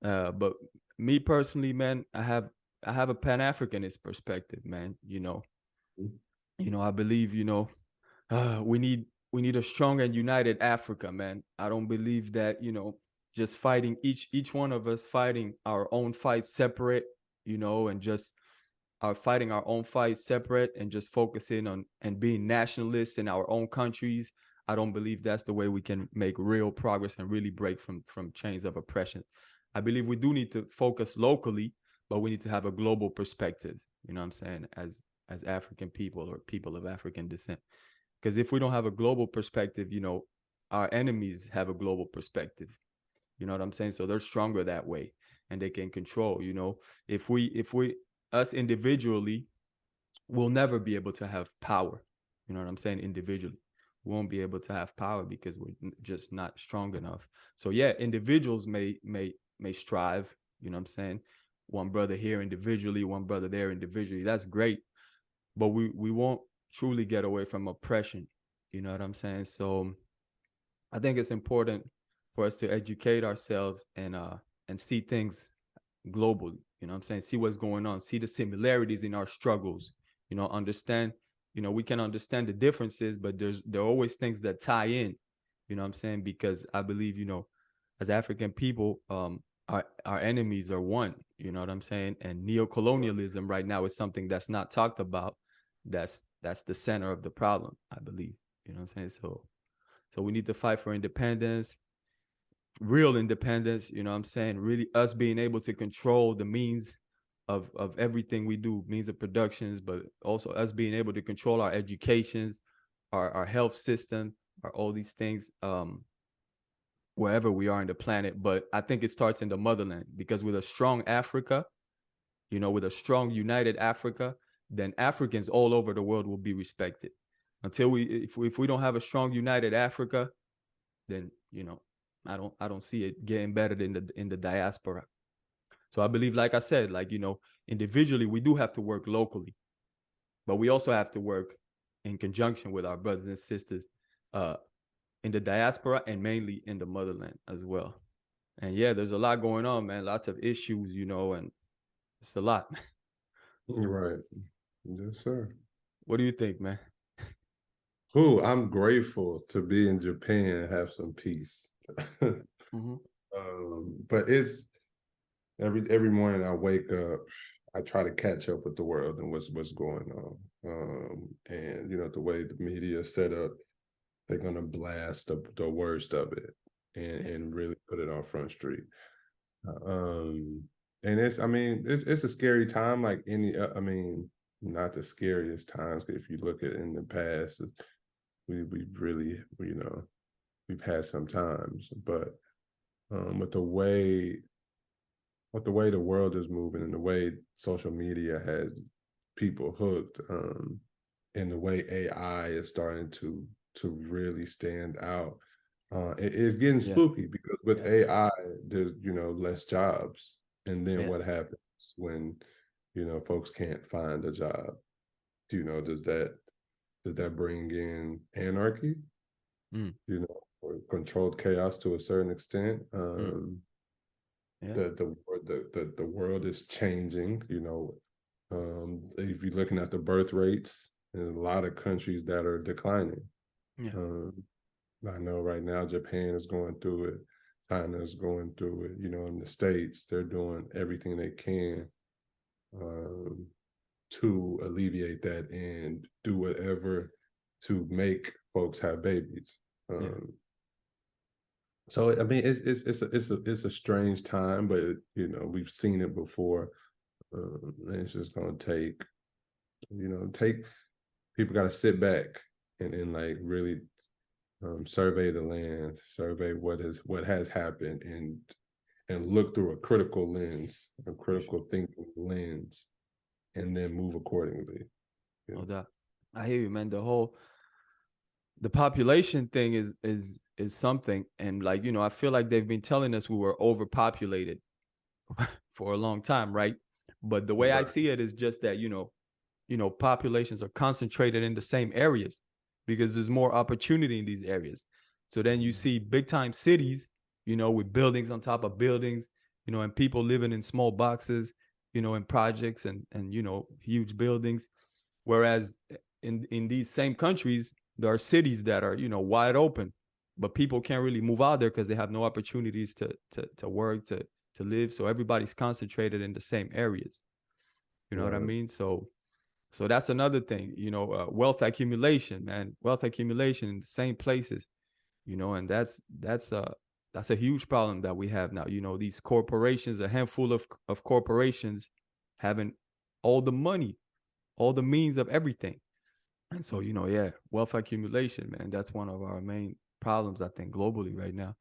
But me personally, man, I have a Pan-Africanist perspective, man. I believe, we need a strong and united Africa, man. I don't believe that, just fighting each one of us fighting our own fight separate, and just fighting our own fight separate and just focusing on and being nationalists in our own countries. I don't believe that's the way we can make real progress and really break from chains of oppression. I believe we do need to focus locally, but we need to have a global perspective, you know what I'm saying, as African people or people of African descent. Because if we don't have a global perspective, our enemies have a global perspective. You know what I'm saying? So they're stronger that way and they can control, if we us individually, we'll never be able to have power. You know what I'm saying? Individually, we won't be able to have power because we're just not strong enough. So yeah, individuals may strive, you know what I'm saying? One brother here individually, one brother there individually. That's great. But we won't truly get away from oppression. You know what I'm saying? So I think it's important for us to educate ourselves and see things globally. You know what I'm saying? See what's going on, see the similarities in our struggles, understand, we can understand the differences, but there are always things that tie in, you know what I'm saying? Because I believe, as African people, our enemies are one, You know what I'm saying? And neocolonialism right now is something that's not talked about. That's the center of the problem, I believe. You know what I'm saying? So we need to fight for independence, real independence. You know what I'm saying? Really, us being able to control the means of everything we do, means of productions, but also us being able to control our educations, our health system, all these things. Wherever we are in the planet. But I think it starts in the motherland, because with a strong Africa, with a strong united Africa, then Africans all over the world will be respected. Until if we don't have a strong united Africa, then I don't see it getting better in the diaspora. So I believe, like I said, individually we do have to work locally, but we also have to work in conjunction with our brothers and sisters in the diaspora, and mainly in the motherland as well. And yeah, there's a lot going on, man. Lots of issues, and it's a lot. Right. Yes, sir. What do you think, man? I'm grateful to be in Japan and have some peace. Mm-hmm. But it's every morning I wake up, I try to catch up with the world and what's going on. And the way the media is set up, they're gonna blast the worst of it and really put it on Front Street. And it's a scary time, like any. Not the scariest times. If you look at in the past, we've really, we've had some times, but with the way the world is moving and the way social media has people hooked, and the way AI is starting to really stand out, it's getting spooky, because with AI there's less jobs, and then what happens when folks can't find a job? Does that bring in anarchy? Or controlled chaos to a certain extent? The world is changing. If you're looking at the birth rates in a lot of countries that are declining. I know right now Japan is going through it, China is going through it. In the States, they're doing everything they can to alleviate that and do whatever to make folks have babies. So it's a strange time, but we've seen it before. And it's just gonna take people got to sit back and like really survey the land, survey what has happened, and look through a critical lens, a critical thinking lens, and then move accordingly. No doubt. I hear you, man. The population thing is something, and I feel like they've been telling us we were overpopulated for a long time, right? But the way I see it is just that populations are concentrated in the same areas because there's more opportunity in these areas. So then you see big time cities, with buildings on top of buildings, and people living in small boxes, in projects and huge buildings. Whereas in these same countries, there are cities that are, wide open, but people can't really move out there because they have no opportunities to work, to live. So everybody's concentrated in the same areas. You know what I mean? So that's another thing, wealth accumulation, man, wealth accumulation in the same places, and that's a huge problem that we have now. These corporations, a handful of corporations having all the money, all the means of everything. And so, wealth accumulation, man, that's one of our main problems, I think, globally right now.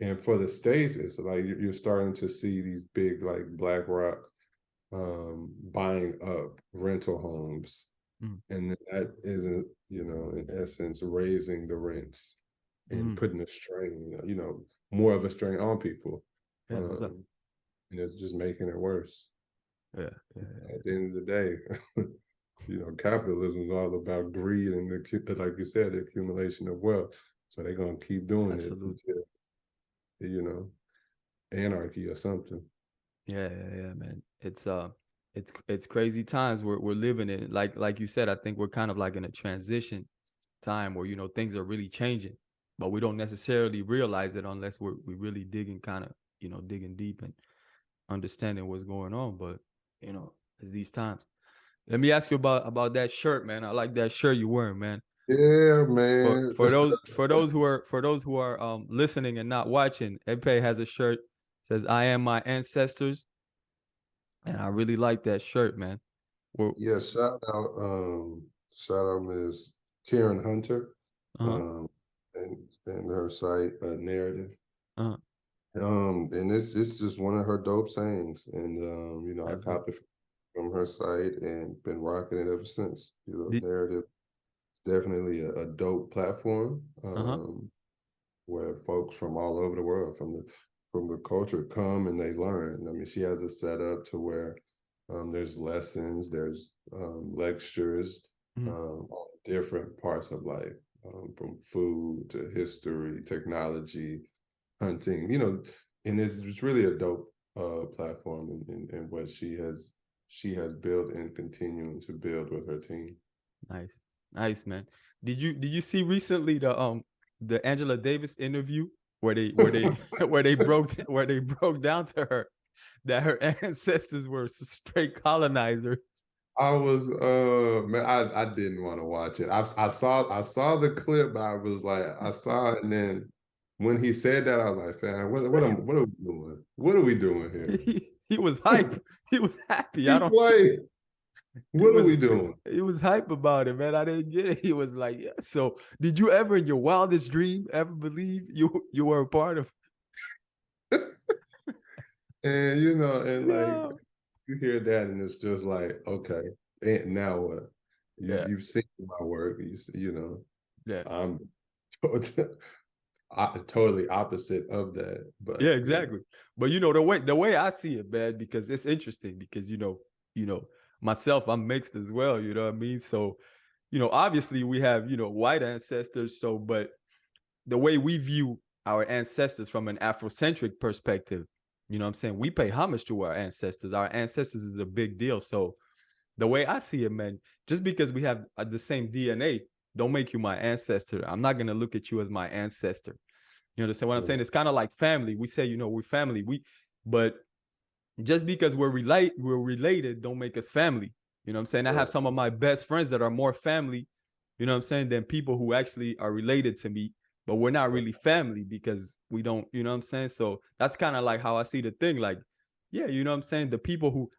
And for the States, it's like you're starting to see these big, like BlackRock buying up rental homes. And that isn't, in essence, raising the rents and putting a strain, more of a strain on people. And it's just making it worse. At the end of the day, capitalism is all about greed and, like you said, the accumulation of wealth. So they're going to keep doing it until, anarchy or something. Yeah, man. It's crazy times we're living in. Like you said, I think we're kind of like in a transition time where things are really changing, but we don't necessarily realize it unless we're really digging kind of digging deep. And understanding what's going on. But it's these times. Let me ask you about that shirt, man. I like that shirt you're wearing, man. Yeah, man. For those who are listening and not watching, Ekpe has a shirt that says "I am my ancestors," and I really like that shirt, man. Yeah, shout out Ms. Karen Hunter, and her site Narrative. And it's just one of her dope sayings, and I copied it from her site and been rocking it ever since. Narrative is definitely a dope platform where folks from all over the world, from the culture, come and they learn. I mean, she has it set up to where there's lessons, there's lectures on different parts of life, from food to history, technology, hunting, and it's really a dope platform in what she has built and continuing to build with her team. Nice, man. Did you see recently the Angela Davis interview where they where they broke down to her that her ancestors were straight colonizers? I was man, I didn't want to watch it. I saw the clip, but I was like, I saw it, and then when he said that, I was like, fam, what are we doing? What are we doing here? He was hype. He was happy. What are we doing? He was hype about it, man. I didn't get it. He was like, yeah. So did you ever in your wildest dream ever believe you were a part of? And like you hear that and it's just like, okay, and now what? You've seen my work. I'm totally opposite of that. But yeah, exactly. But the way I see it, man, because it's interesting because myself, I'm mixed as well, you know what I mean? So, obviously we have, white ancestors. So, but the way we view our ancestors from an Afrocentric perspective, you know what I'm saying? We pay homage to our ancestors. Our ancestors is a big deal. So the way I see it, man, just because we have the same DNA, don't make you my ancestor. I'm not going to look at you as my ancestor. You understand what I'm saying? It's kind of like family. We say, we're family. But just because we're related, don't make us family. You know what I'm saying? I have some of my best friends that are more family, you know what I'm saying, than people who actually are related to me, but we're not really family because we don't, you know what I'm saying? So that's kind of like how I see the thing. Like, yeah, you know what I'm saying? The people who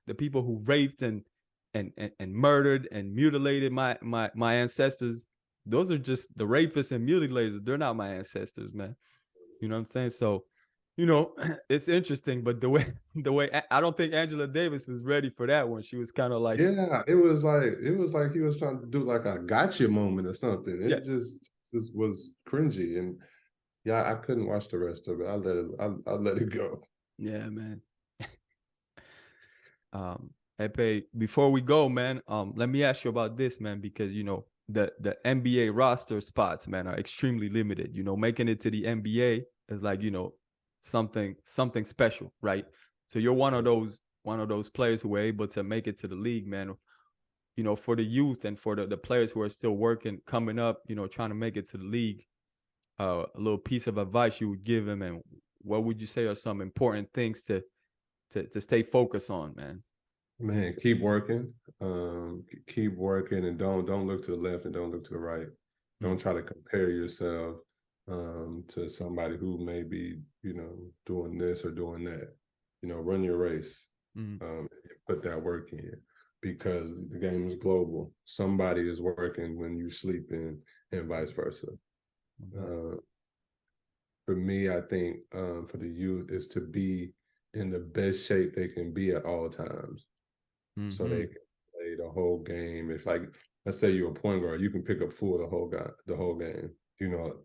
raped and murdered and mutilated my ancestors, those are just the rapists and mutilators. They're not my ancestors, man. You know what I'm saying? So, it's interesting, but the way I don't think Angela Davis was ready for that one. She was kind of like, yeah, it was like he was trying to do like a gotcha moment or something. It just was cringy, and yeah, I couldn't watch the rest of it. I let it go. Yeah, man. Ekpe, before we go, man, let me ask you about this, man, because the NBA roster spots, man, are extremely limited. Making it to the NBA is like, something special, right? So you're one of those players who were able to make it to the league, man. For the youth and for the players who are still working, coming up, trying to make it to the league, a little piece of advice you would give them, and what would you say are some important things to stay focused on, man? Man, keep working, and don't look to the left and don't look to the right. Don't try to compare yourself to somebody who may be, doing this or doing that. Run your race, put that work in, because the game is global. Somebody is working when you sleep in, and vice versa. For me, I think for the youth is to be in the best shape they can be at all times. So they can play the whole game. If, like, let's say you're a point guard, you can pick up full the whole game.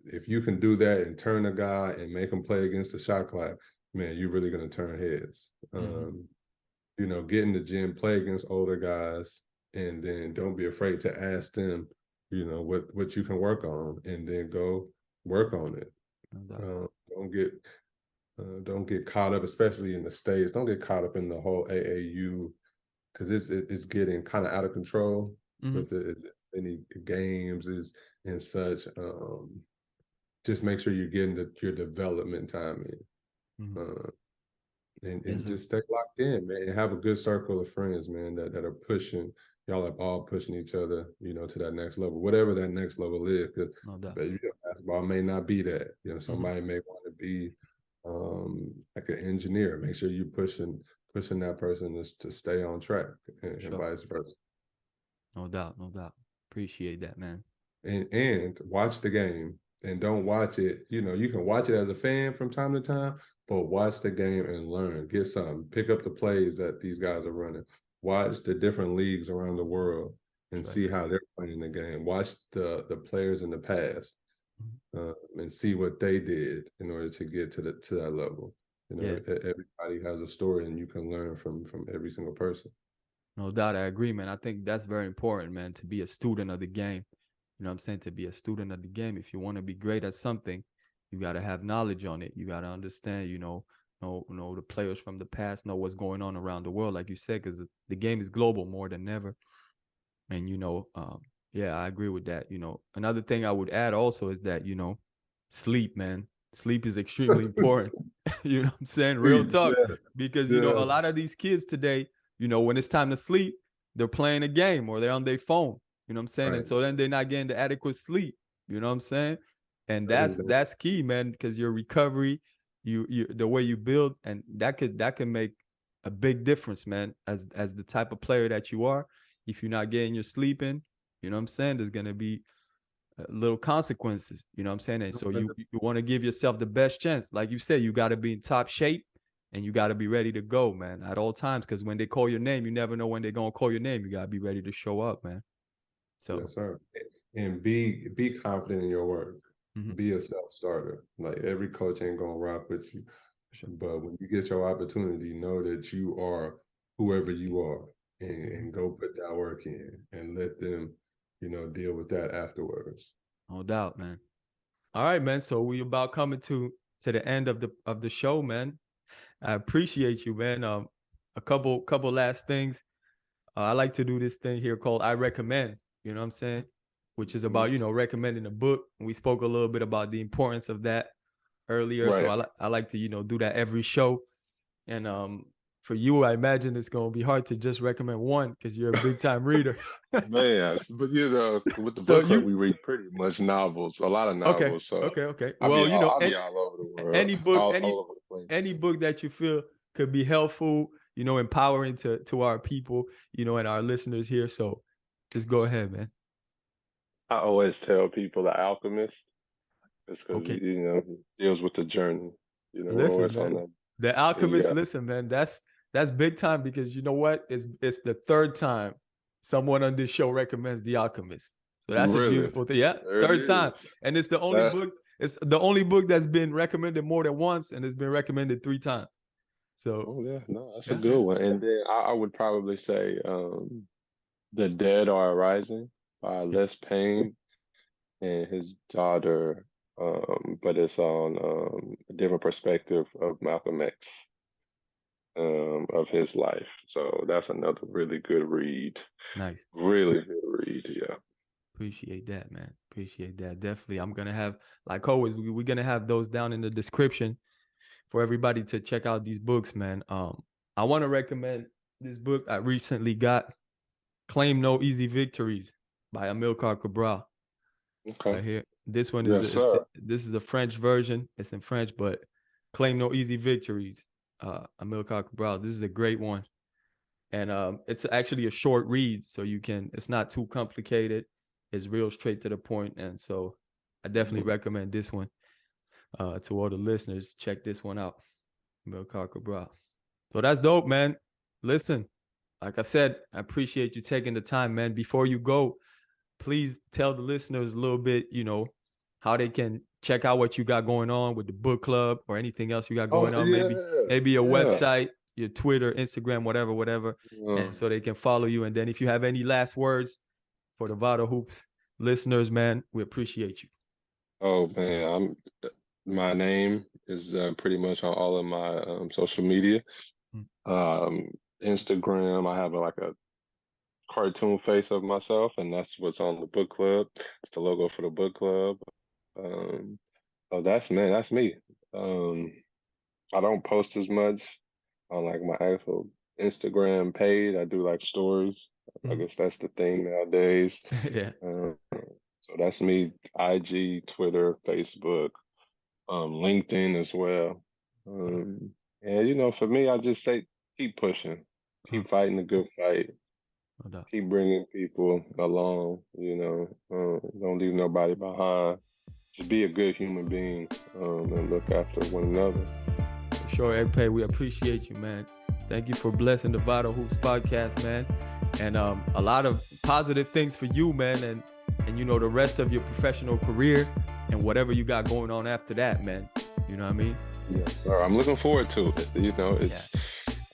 If you can do that and turn a guy and make him play against the shot clock, man, you're really gonna turn heads. Get in the gym, play against older guys, and then don't be afraid to ask them, what you can work on, and then go work on it. Don't get caught up, especially in the States. Don't get caught up in the whole AAU, because it's getting kind of out of control with any games and such. Just make sure you're getting your development time in. and just stay locked in, man, and have a good circle of friends, man, that are pushing. Y'all are all pushing each other, to that next level, whatever that next level is. Because basketball may not be that. Somebody may want to be like an engineer. Make sure you're pushing that person to stay on track, and vice versa. No doubt. Appreciate that, man. And watch the game, and don't watch it. You can watch it as a fan from time to time, but watch the game and learn. Get something. Pick up the plays that these guys are running. Watch the different leagues around the world and see how they're playing the game. Watch the players in the past and see what they did in order to get to that level. Everybody has a story, and you can learn from every single person. No doubt, I agree, man. I think that's very important, man, to be a student of the game. You know what I'm saying? To be a student of the game. If you want to be great at something, you got to have knowledge on it. You got to understand, know the players from the past, know what's going on around the world, like you said, because the game is global more than ever. And, I agree with that. Another thing I would add also is that, sleep, man. Sleep is extremely important. You know what I'm saying? Real talk. Because, a lot of these kids today, when it's time to sleep, they're playing a game or they're on their phone. You know what I'm saying? Right. And so then they're not getting the adequate sleep. You know what I'm saying? And that's key, man, because your recovery, you the way you build, and that can make a big difference, man, as the type of player that you are. If you're not getting your sleep in, you know what I'm saying, there's gonna be little consequences. You know what I'm saying? And so you want to give yourself the best chance. Like you said, you got to be in top shape. And you got to be ready to go, man, at all times. Because when they call your name, you never know when they're going to call your name. You got to be ready to show up, man. So, yes, sir. And be confident in your work. Be a self-starter. Like, every coach ain't going to rock with you. But when you get your opportunity, know that you are whoever you are. And go put that work in. And let them, deal with that afterwards. No doubt, man. All right, man. So we about coming to the end of the show, man. I appreciate you, man. A couple last things. I like to do this thing here called I Recommend, you know what I'm saying? Which is about, recommending a book. We spoke a little bit about the importance of that earlier. Right. So I like to, do that every show. And for you, I imagine it's going to be hard to just recommend one because you're a big time reader. Man, but with the book club, we read pretty much novels, a lot of novels. Okay. Well, I'll be all over the world. Any book, all over the place. Any book that you feel could be helpful, empowering to our people, and our listeners here. So just go ahead, man. I always tell people The Alchemist. It's because, it deals with the journey. Listen, man, The Alchemist, listen, man, that's big time, because you know what? It's the third time someone on this show recommends The Alchemist. So that's a beautiful thing. Yeah, third time. And it's the only book. It's the only book that's been recommended more than once, and it's been recommended 3 times. So, that's a good one. And then I would probably say The Dead Are Rising by Les Payne and his daughter, but it's on a different perspective of Malcolm X, of his life. So that's another really good read. Nice. Really good read, yeah. Appreciate that, man. Appreciate that. Definitely. I'm going to have, like always, we're going to have those down in the description for everybody to check out these books, man. I want to recommend this book I recently got, Claim No Easy Victories by Amilcar Cabral. Okay. Right here. This one is this is a French version. It's in French, but Claim No Easy Victories, Amilcar Cabral. This is a great one. And it's actually a short read, so it's not too complicated. It's real straight to the point. And so I definitely recommend this one to all the listeners. Check this one out, Amilcar Cabral. So that's dope, man. Listen, like I said, I appreciate you taking the time, man. Before you go, please tell the listeners a little bit, how they can check out what you got going on with the book club or anything else you got going on. Maybe your website, your Twitter, Instagram, whatever. And so they can follow you. And then if you have any last words for the Vital Hoops listeners, man, we appreciate you. Oh, man, my name is pretty much on all of my social media. Instagram, I have like a cartoon face of myself, and that's what's on the book club. It's the logo for the book club. That's me. I don't post as much on like my actual Instagram page. I do like stories. I guess that's the thing nowadays. Yeah. So that's me, IG, Twitter, Facebook, LinkedIn as well. And you know, for me, I just say keep pushing, keep fighting the good fight, keep bringing people along. You know, don't leave nobody behind. Just be a good human being and look after one another. For sure, Ekpe, we appreciate you, man. Thank you for blessing the Vital Hoops podcast, man. And a lot of positive things for you, man, and you know, the rest of your professional career and whatever you got going on after that, man. You know what I mean? Yes, sir. I'm looking forward to it. You know, it's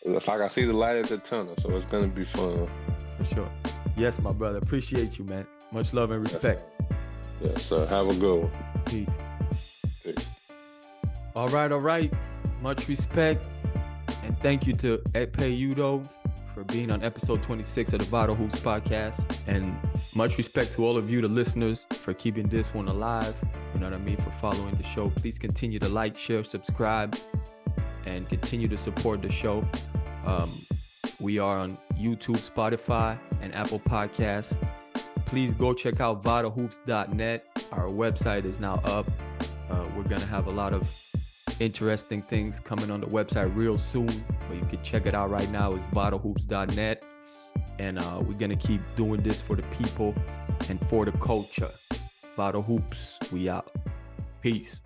like I see the light at the tunnel, so it's gonna be fun. For sure. Yes, my brother. Appreciate you, man. Much love and respect. Yes, sir. Have a good one. Peace. All right. Much respect. And thank you to Ekpe Udoh for being on episode 26 of the Vital Hoops podcast. And much respect to all of you, the listeners, for keeping this one alive. You know what I mean? For following the show. Please continue to like, share, subscribe, and continue to support the show. We are on YouTube, Spotify, and Apple Podcasts. Please go check out vitalhoops.net. Our website is now up. We're going to have a lot of interesting things coming on the website real soon, but you can check it out right now. It's vitalhoops.net, and we're gonna keep doing this for the people and for the culture. Vital Hoops, we out. Peace.